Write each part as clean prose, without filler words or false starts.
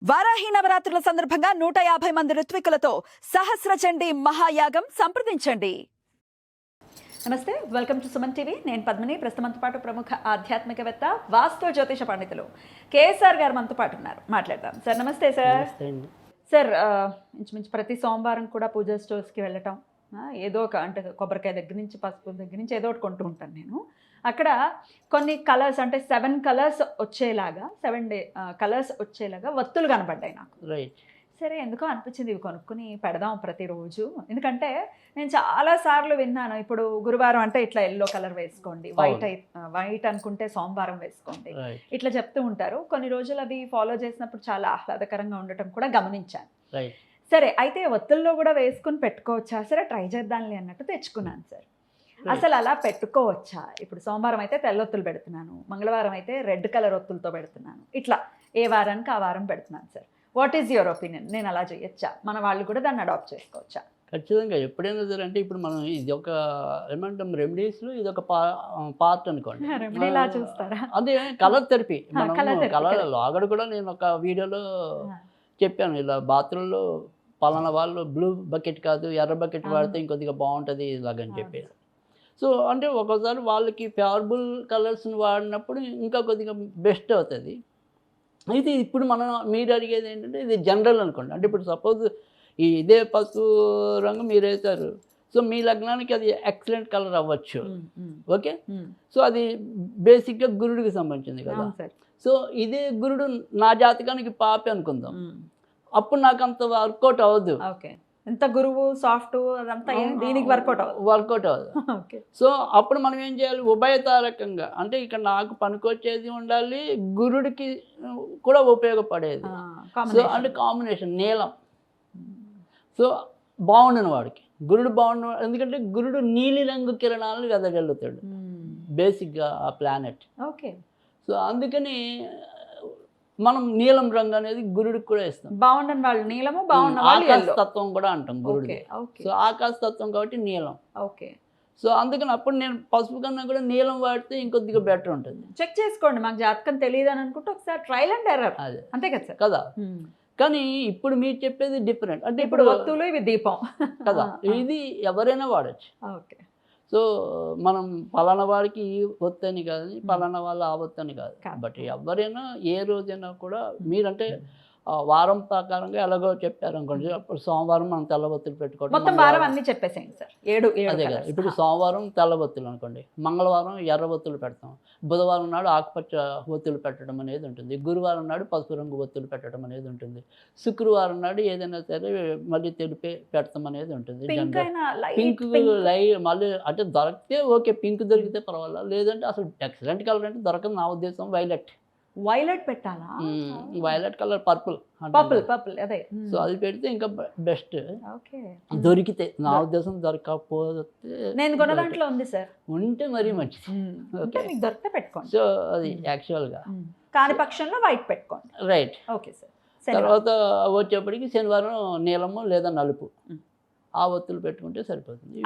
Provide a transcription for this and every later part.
వారాహి నవరాత్రుల సందర్భంగా 150 మంది ఋత్వికులతో సహస్ర చండీ మహాయాగం సంప్రదించండి. నమస్తే, వెల్కమ్ టు సుమన్ టీవీ. నేను పద్మిని. ప్రస్తుతంతో పాటు ప్రముఖ ఆధ్యాత్మికవేత్త, వాస్తు జ్యోతిష పండితులు కేఎస్ఆర్ గారు మనతో పాటు ఉన్నారు. మాట్లాడదాం. సార్ నమస్తే. సార్ సార్ ఇంచుమించు ప్రతి సోమవారం కూడా పూజా స్టోర్స్కి వెళ్ళటం, ఏదో ఒక అంటే కొబ్బరికాయ దగ్గర నుంచి పసుపు దగ్గర నుంచి ఏదో ఒకటి కొంటూ ఉంటాను నేను. అక్కడ కొన్ని కలర్స్ అంటే 7 కలర్స్ వచ్చేలాగా 7 కలర్స్ వచ్చేలాగా వత్తులు కనబడ్డాయి నాకు. రైట్. సరే, ఎందుకో అనిపించింది ఇవి కొనుక్కుని పెడదాం ప్రతిరోజు. ఎందుకంటే నేను చాలాసార్లు విన్నాను, ఇప్పుడు గురువారం అంటే ఇట్లా ఎల్లో కలర్ వేసుకోండి, వైట్ అనుకుంటే సోమవారం వేసుకోండి, ఇట్లా చెప్తూ ఉంటారు. కొన్ని రోజులు అవి ఫాలో చేసినప్పుడు చాలా ఆహ్లాదకరంగా ఉండటం కూడా గమనించాను. సరే, అయితే ఒత్తుల్లో కూడా వేసుకుని పెట్టుకోవచ్చా? సరే ట్రై చేద్దాంలే అన్నట్టు తెచ్చుకున్నాను. సార్ అసలు అలా పెట్టుకోవచ్చా? ఇప్పుడు సోమవారం అయితే తెల్లొత్తులు పెడుతున్నాను, మంగళవారం అయితే రెడ్ కలర్ ఒత్తులతో పెడుతున్నాను, ఇట్లా ఏ వారానికి ఆ వారం పెడుతున్నాను. Sir what is your opinion? నేను అలా చేయొచ్చా? మన వాళ్ళు కూడా దాన్ని అడాప్ట్ చేసుకోవచ్చా? ఖచ్చితంగా. ఎప్పుడైనా సరే అంటే ఇప్పుడు మనం ఇది ఒక ఏమంటాం రెమెడీస్లో ఇది ఒక పార్ట్ అనుకోండి. రెమెడీలా చూస్తారా? అదే కలర్ థెరపీ. కలర్ లాగడ కూడా నేను ఒక వీడియోలో చెప్పాను, ఇలా బాత్రూంలో పలానా వాళ్ళు బ్లూ బకెట్ కాదు ఎర్ర బకెట్ వాడితే ఇంకొద్దిగా బాగుంటుంది ఇలాగని చెప్పారు. సో అంటే ఒక్కోసారి వాళ్ళకి ఫేవరబుల్ కలర్స్ని వాడినప్పుడు ఇంకా కొద్దిగా బెస్ట్ అవుతుంది. అయితే ఇప్పుడు మనం మీరు అడిగేది ఏంటంటే ఇది జనరల్ అనుకోండి. అంటే ఇప్పుడు సపోజ్ ఇదే పసుపు రంగు మీరు వేశారు, సో మీ లగ్నానికి అది ఎక్సలెంట్ కలర్ అవ్వచ్చు. ఓకే, సో అది బేసిక్గా గురుడికి సంబంధించింది కదా. సో ఇదే గురుడు నా జాతకానికి పాపే అనుకుందాం, అప్పుడు నాకు అంత వర్కౌట్ అవ్వదు. ఎంత గురువు సాఫ్ట్ అదంతా దీనికి వర్కౌట్ అవ్వదు. సో అప్పుడు మనం ఏం చేయాలి? ఉభయతారకంగా అంటే ఇక్కడ నాకు పనికొచ్చేది ఉండాలి, గురుడికి కూడా ఉపయోగపడేది. సో అంటే కాంబినేషన్ నీలం. సో బాగుండని వాడికి గురుడు బాగుండ, ఎందుకంటే గురుడు నీలి రంగు కిరణాలను వెదజల్లుతాడు బేసిక్గా ఆ ప్లానెట్. ఓకే, సో అందుకని మనం నీలం రంగు అనేది గురుడికి కూడా ఇస్తాం. బాగుండని వాళ్ళు నీలము, బాగున్న ఆకాశతత్వం కూడా అంటాం గురుడికి. సో ఆకాశతత్వం కాబట్టి నీలం. ఓకే, సో అందుకని అప్పుడు నేను పసుపు కన్నా కూడా నీలం వాడితే ఇంకొద్దిగా బెటర్ ఉంటుంది. చెక్ చేసుకోండి, మాకు జాతకం తెలియదు అని అనుకుంటే ఒకసారి ట్రయల్ అండ్ ఎర్రర్. అదే అంతే కదా సార్? కదా. కానీ ఇప్పుడు మీరు చెప్పేది డిఫరెంట్. అంటే ఇప్పుడు వత్తులు ఇవి దీపం కదా, ఇది ఎవరైనా వాడచ్చు. ఓకే, సో మనం పలానా వాడికి ఈ ఒత్తని కాదు, పలానా వాళ్ళు ఆ ఒత్తని కాదు. బట్ ఎవరైనా ఏ రోజైనా కూడా మీరంటే వారం ప్రకారంగా ఎలాగో చెప్పారు అనుకోండి. అప్పుడు సోమవారం మనం తెల్ల ఒత్తులు పెట్టుకోవడం, మొత్తం వారం అన్ని చెప్పేసేయండి సార్. 7 అదే కదా. ఇప్పుడు సోమవారం తెల్ల ఒత్తులు అనుకోండి, మంగళవారం ఎర్ర ఒత్తులు పెడతాం, బుధవారం నాడు ఆకుపచ్చ ఒత్తులు పెట్టడం అనేది ఉంటుంది, గురువారం నాడు పసుపు రంగు ఒత్తులు పెట్టడం అనేది ఉంటుంది, శుక్రవారం నాడు ఏదైనా సరే మళ్ళీ తెలిపే పెడతాం అనేది ఉంటుంది. పింక్ మళ్ళీ అంటే దొరికితే ఓకే, పింక్ దొరికితే పర్వాలేదు, లేదంటే అసలు ఎక్సలెంట్ కలర్ అంటే దొరకదు నా ఉద్దేశం వైలెట్ పెట్టాలా? వైలెట్ కలర్ పర్పుల్ అదే. సో అది పెడితే ఇంకా బెస్ట్ దొరికితే. నా ఉద్దేశం దొరకకపోతే నేను కొన్న దాంట్లో ఉంది సార్, ఉంటే మరీ మంచిది. దొరికితే పెట్టుకోండి. సో అది యాక్చువల్గా కాని పక్షంలో వైట్ పెట్టుకోండి. రైట్. Okay sir. తర్వాత వచ్చేప్పటికి శనివారం నీలము లేదా నలుపు ఆ ఒత్తులు పెట్టుకుంటే సరిపోతుంది.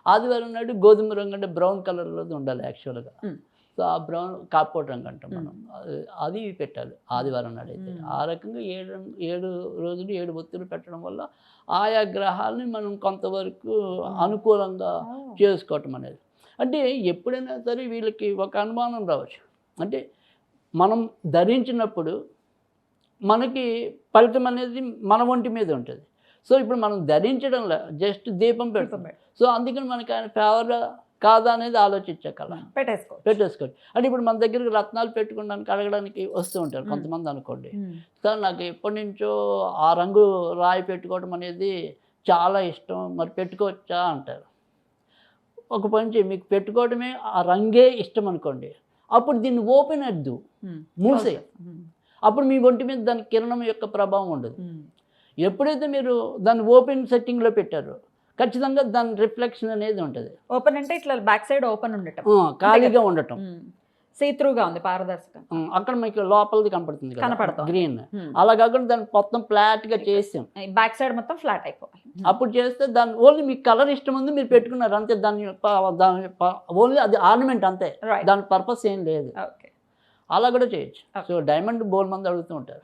ఆదివారం నాడు గోధుమ రంగు అంటే బ్రౌన్ కలర్లో ఉండాలి యాక్చువల్గా. సో ఆ బ్రౌన్ కాపోట్ రంగు అంటాం మనం, అది పెట్టాలి ఆదివారం నాడు అయితే. ఆ రకంగా 7 రోజులు 7 ఒత్తులు పెట్టడం వల్ల ఆయా గ్రహాలని మనం కొంతవరకు అనుకూలంగా చేసుకోవటం అనేది. అంటే ఎప్పుడైనా సరే వీళ్ళకి ఒక అనుమానం రావచ్చు, అంటే మనం ధరించినప్పుడు మనకి ఫలితం అనేది మన ఒంటి మీద ఉంటుంది. సో ఇప్పుడు మనం ధరించడంలో జస్ట్ దీపం పెడతాం. సో అందుకని మనకి ఆయన ఫేవర్ కాదా అనేది ఆలోచించగల పెట్టేసుకోండి. అంటే ఇప్పుడు మన దగ్గరికి రత్నాలు పెట్టుకోవడానికి అడగడానికి వస్తూ ఉంటారు కొంతమంది అనుకోండి, సార్ నాకు ఎప్పటి నుంచో ఆ రంగు రాయి పెట్టుకోవడం అనేది చాలా ఇష్టం, మరి పెట్టుకోవచ్చా అంటారు. ఒక పని చేయి, మీకు పెట్టుకోవడమే ఆ రంగే ఇష్టం అనుకోండి, అప్పుడు దీన్ని ఓపెన్ అద్దు, మూసే, అప్పుడు మీ ఒంటి మీద దాని కిరణం యొక్క ప్రభావం ఉండదు. ఎప్పుడైతే మీరు దాన్ని ఓపెన్ సెట్టింగ్లో పెట్టారో ఖచ్చితంగా దాని రిఫ్లెక్షన్ అనేది ఉంటుంది. ఓపెన్ అంటే ఇట్లా బ్యాక్ సైడ్ ఓపెన్ ఉండటం, ఖాళీగా ఉండటం, సీత్రూగా ఉంది, పారదర్శకం. అక్కడ మీకు లోపలిది కనపడుతుంది గ్రీన్. అలా కాకుండా దాన్ని మొత్తం ఫ్లాట్గా చేసాం, బ్యాక్ సైడ్ మొత్తం ఫ్లాట్ అయిపోవాలి. అప్పుడు చేస్తే దాన్ని ఓన్లీ మీకు కలర్ ఇష్టం ఉంది మీరు పెట్టుకున్నారు అంతే, దాని ఓన్లీ అది ఆర్నమెంట్ అంతే, దాని పర్పస్ ఏం లేదు. అలా కూడా చేయొచ్చు. Okay. సో డైమండ్ బోల్ మంది అడుగుతూ ఉంటారు.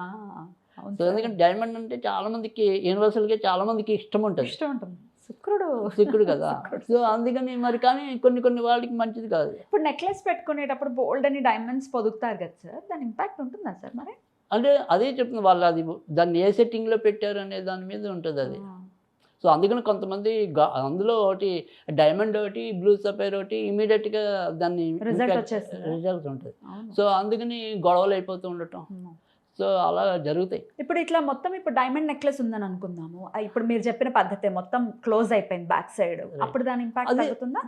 అవును సో ఎందుకంటే డైమండ్ అంటే చాలా మందికి యూనివర్సల్గా చాలా మందికి ఇష్టం ఉంటుంది. ఇష్టం ఉంటుంది. శుక్రుడు శుక్రుడు కదా. సో అందుకని మరి కానీ కొన్ని వాళ్ళకి మంచిది కాదు. ఇప్పుడు నెక్లెస్ పెట్టుకునేటప్పుడు బోల్డ్ అని డైమండ్స్ పొదుగుతారు కదా సార్, దాని ఇంపాక్ట్ ఉంటుందా సార్ మరి? అంటే అదే చెప్తుంది వాళ్ళు, అది దాన్ని ఏ సెట్టింగ్లో పెట్టారు అనే దాని మీద ఉంటుంది అది. సో అందుకని కొంతమంది అందులో ఒకటి డైమండ్ ఒకటి బ్లూ సఫైర్ ఒకటి ఇమీడియట్గా దాన్ని రిజల్ట్ ఉంటుంది. సో అందుకని గొడవలు అయిపోతూ ఉండటం, సో అలా జరుగుతాయి. ఇప్పుడు ఇట్లా మొత్తం ఇప్పుడు డైమండ్ నెక్లెస్ ఉందని అనుకుందాము, ఇప్పుడు మీరు చెప్పిన పద్ధతి మొత్తం క్లోజ్ అయిపోయింది బ్యాక్ సైడ్, అప్పుడు దాని ఇంపాక్ట్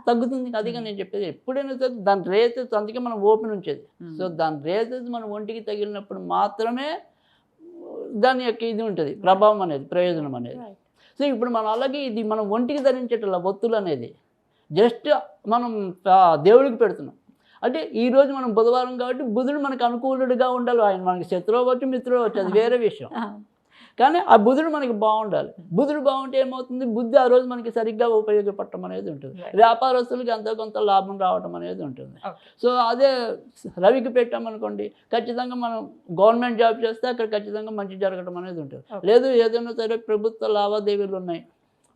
తగ్గుతుంది. అదిగా నేను చెప్పేది, ఎప్పుడైనా సరే దాని రేసెస్ అందుకే మనం ఓపెన్ ఉంచేది. సో దాని రేసెస్ మన ఒంటికి తగిలినప్పుడు మాత్రమే దాని యొక్క ఇది ఉంటుంది, ప్రభావం అనేది, ప్రయోజనం అనేది. సో ఇప్పుడు మనం అలాగే ఇది మనం ఒంటికి ధరించేటలా ఒత్తులు అనేది జస్ట్ మనం దేవుడికి పెడుతున్నాం. అంటే ఈరోజు మనం బుధవారం కాబట్టి బుధుడు మనకు అనుకూలుడుగా ఉండాలి. ఆయన మనకి శత్రువు అవ్వచ్చు, మిత్రువు అవ్వచ్చు, అది వేరే విషయం. కానీ ఆ బుధుడు మనకి బాగుండాలి. బుధుడు బాగుంటే ఏమవుతుంది, బుద్ధి ఆ రోజు మనకి సరిగ్గా ఉపయోగపడటం అనేది ఉంటుంది. వ్యాపారస్తులకి ఎంతో కొంత లాభం రావడం అనేది ఉంటుంది. సో అదే రవికి పెట్టామనుకోండి, ఖచ్చితంగా మనం గవర్నమెంట్ జాబ్ చేస్తే అక్కడ ఖచ్చితంగా మంచి జరగడం అనేది ఉంటుంది. లేదు ఏదైనా సరే ప్రభుత్వ లావాదేవీలు ఉన్నాయి,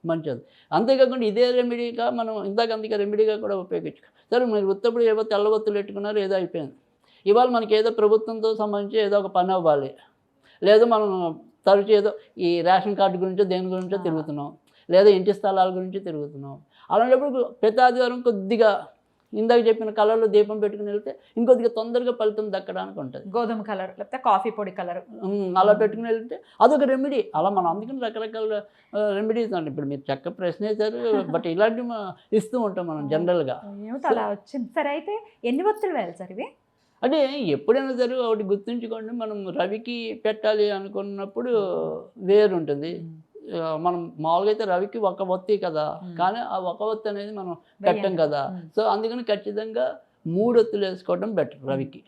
మంచిది. అంతేకాకుండా ఇదే రెమెడీగా మనం ఇందాక అందుకే రెమెడీగా కూడా ఉపయోగించు. సరే మీరు ఉత్తప్పుడు ఏవో తెల్లవత్తులు పెట్టుకున్నారు, ఏదో అయిపోయింది. ఇవాళ మనకి ఏదో ప్రభుత్వంతో సంబంధించి ఏదో ఒక పని అవ్వాలి, లేదా మనం తరచు ఏదో ఈ రేషన్ కార్డు గురించో దేని గురించో తిరుగుతున్నాం, లేదా ఇంటి స్థలాల గురించి తిరుగుతున్నాం. అలాంటప్పుడు ప్రతి ఆదివారం కొద్దిగా ఇందాక చెప్పిన కలర్లో దీపం పెట్టుకుని వెళ్తే ఇంకొద్దిగా తొందరగా ఫలితం దక్కడానికి ఉంటుంది. గోధుమ కలర్ లేకపోతే కాఫీ పొడి కలర్ అలా పెట్టుకుని వెళ్తే అదొక రెమెడీ. అలా మనం అందుకని రకరకాల రెమెడీస్ అండి. ఇప్పుడు మీరు చక్క ప్రశ్న వేశారు, బట్ ఇలాంటివి ఇస్తూ ఉంటాం మనం జనరల్గా. అలా వచ్చింది. సరే అయితే ఎన్ని ఒత్తులు వేయాలి సార్ ఇవి? అంటే ఎప్పుడైనా సరే ఒకటి గుర్తుంచుకోండి, మనం రవికి పెట్టాలి అనుకున్నప్పుడు వేరు ఉంటుంది. మనం మామూలుగా అయితే రవికి ఒక ఒత్తి కదా, కానీ ఆ ఒక ఒత్తి అనేది మనం పెట్టం కదా. సో అందుకని ఖచ్చితంగా 3 ఒత్తులు వేసుకోవడం బెటర్ రవికి.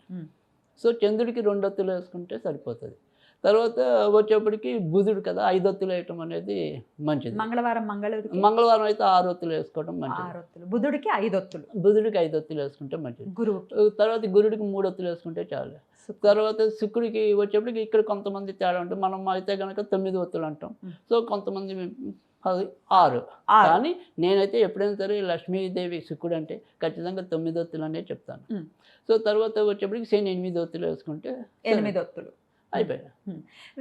సో చంద్రుడికి 2 ఒత్తులు వేసుకుంటే సరిపోతుంది. తర్వాత వచ్చేప్పటికి బుధుడు కదా, 5 ఒత్తులు వేయటం అనేది మంచిది. మంగళవారం అయితే 6 ఒత్తులు వేసుకోవడం మంచిది. బుధుడికి 5 ఒత్తులు, బుధుడికి 5 ఒత్తులు వేసుకుంటే మంచిది. తర్వాత గురుడికి 3 ఒత్తులు వేసుకుంటే చాలు. తర్వాత శుక్రుడికి వచ్చేప్పటికి ఇక్కడ కొంతమంది తేడా ఉంటుంది. మనం అయితే కనుక 9 ఒత్తులు అంటాం. సో కొంతమంది అది 6. కానీ నేనైతే ఎప్పుడైనా సరే లక్ష్మీదేవి శుక్రుడు అంటే ఖచ్చితంగా 9 ఒత్తులు అనే చెప్తాను. సో తర్వాత వచ్చేప్పటికి శని 8 ఒత్తులు వేసుకుంటే 8 ఒత్తులు అయిపోయాయి.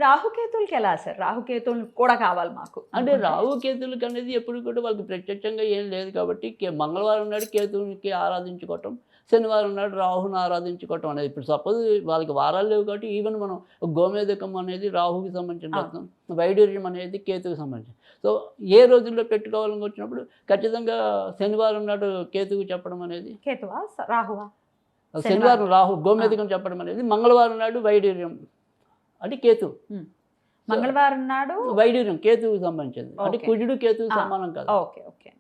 రాహుకేతులకి ఎలా సార్? రాహుకేతులు కూడా కావాలి మాకు. అంటే రాహుకేతులకి అనేది ఎప్పుడు కూడా వాళ్ళకి ప్రత్యక్షంగా ఏం లేదు కాబట్టి మంగళవారం నాడు కేతువునికి ఆరాధించుకోవటం, శనివారం నాడు రాహుని ఆరాధించుకోవటం అనేది. ఇప్పుడు సపోజ్ వాళ్ళకి వారాలు లేవు కాబట్టి ఈవెన్ మనం గోమేదకం అనేది రాహుకి సంబంధించిన రత్నం, వైడూర్యం అనేది కేతువుకి సంబంధించి. సో ఏ రోజుల్లో పెట్టుకోవాలని వచ్చినప్పుడు ఖచ్చితంగా శనివారం నాడు కేతువుకి చెప్పడం అనేది, కేతువా రాహువా? శనివారం రాహు గోమేదకం చెప్పడం అనేది, మంగళవారం నాడు వైడూర్యం అంటే కేతు, మంగళవారం నాడు వైడూర్యం కేతువుకి సంబంధించింది. అంటే కుజుడు కేతువు సమానం కదా. Okay okay.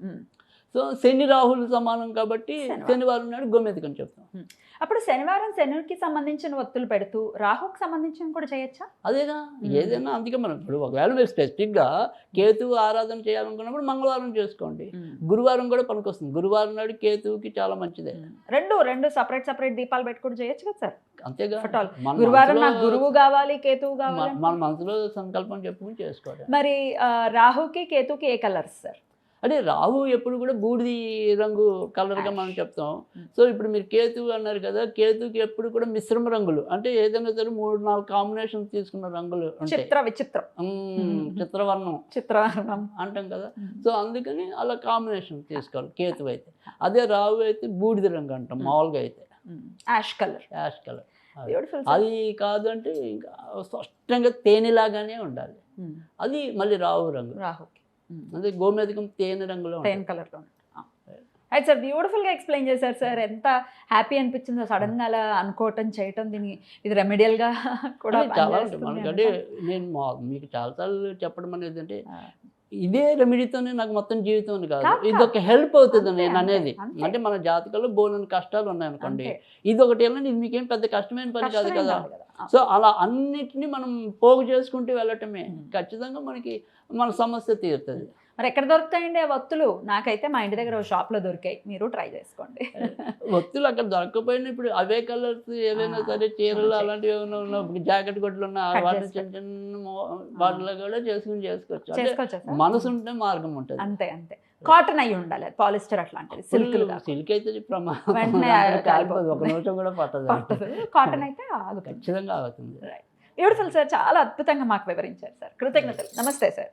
సో శని రాహులు సమానం కాబట్టి శనివారం నాడు గోమేదకం చెప్తాం. అప్పుడు శనివారం శనికి సంబంధించిన ఒత్తులు పెడుతూ రాహుకి సంబంధించిన కూడా చేయొచ్చా? అదేగా ఏదైనా. అందుకే మనం ఇప్పుడు ఒకవేళ మీరు స్పెసిఫిక్గా కేతువు ఆరాధన చేయాలనుకున్నప్పుడు మంగళవారం చేసుకోండి. గురువారం కూడా పనికొస్తుంది. గురువారం నాడు కేతువుకి చాలా మంచిదే. రెండు సపరేట్ దీపాలు పెట్టుకుని చేయొచ్చు కదా సార్? అంతేగా. గురువారం నాకు గురువు కావాలి, కేతువు కావాలి, మన మనసులో సంకల్పం చెప్పుకుని చేసుకోవాలి. మరి రాహుకి కేతువుకి ఏ కలర్స్ సార్? అంటే రాహు ఎప్పుడు కూడా బూడిది రంగు కలర్గా మనం చెప్తాం. సో ఇప్పుడు మీరు కేతువు అన్నారు కదా, కేతువుకి ఎప్పుడు కూడా మిశ్రమ రంగులు, అంటే ఏదైనా సరే 3-4 కాంబినేషన్ తీసుకున్న రంగులు ఉంటాయి. చిత్రవర్ణం అంటాం కదా. సో అందుకని అలా కాంబినేషన్ తీసుకోవాలి కేతువు అయితే. అదే రాహు అయితే బూడిద రంగు అంటాం మామూలుగా అయితే, యాష్ కలర్. అది కాదు అంటే ఇంకా స్పష్టంగా తేనెలాగానే ఉండాలి. అది మళ్ళీ రాహు రంగు. రాహుకి అదే గోమేదకం తేనె రంగులో, తేనె కలర్లో. అయితే సార్ బ్యూటిఫుల్గా ఎక్స్ప్లెయిన్ చేశారు సార్. ఎంత హ్యాపీ అనిపించిందో సడన్గా అలా అనుకోవటం చేయటం. ఇది రెమెడియల్గా కూడా చాలా ఉంటుంది మనకి. అంటే నేను మీకు చాలాసార్లు చెప్పడం అనేది అంటే ఇదే రెమెడీతోనే నాకు మొత్తం జీవితం అని కాదు, ఇది ఒక హెల్ప్ అవుతుంది నేను అనేది. అంటే మన జాతకంలో బోలని కష్టాలు ఉన్నాయనుకోండి, ఇది ఒకటి వెళ్ళండి, ఇది మీకేం పెద్ద కష్టమైన పని కాదు కదా. సో అలా అన్నిటినీ మనం పోగు చేసుకుంటూ వెళ్ళటమే ఖచ్చితంగా మనకి మన సమస్య తీరుతుంది. మరి ఎక్కడ దొరుకుతాయండి ఆ ఒత్తులు? నాకైతే మా ఇంటి దగ్గర షాప్లో దొరికాయి, మీరు ట్రై చేసుకోండి. ఒత్తులు అక్కడ దొరకకపోయినా ఇప్పుడు అవే కలర్స్ ఏవైనా సరే చీరలు అలాంటివి ఏమైనా ఉన్నప్పుడు జాకెట్ కొట్లు ఉన్న Cut వాటిని చేసుకో. చిన్న చిన్న వాటిలో కూడా చేసుకోవచ్చు. అంటే చేసుకోవచ్చా సార్? మనసు ఉంటే మార్గం ఉంటుంది. అంతే అంతే. కాటన్ అయ్యి ఉండాలి, పాలిస్టర్ అట్లాంటిది, సిల్క్ సిల్క్ అయితే ప్రమాదం, వెంటనే కాలిపోదు, ఒక నిమిషం కూడా పట్టదు. పట్టదు. కాటన్ అయితే ఆగుతుంది. ఖచ్చితంగా అవుతుంది. బ్యూటిఫుల్ సార్, చాలా అద్భుతంగా మాకు వివరించారు సార్. కృతజ్ఞతలు. నమస్తే సార్.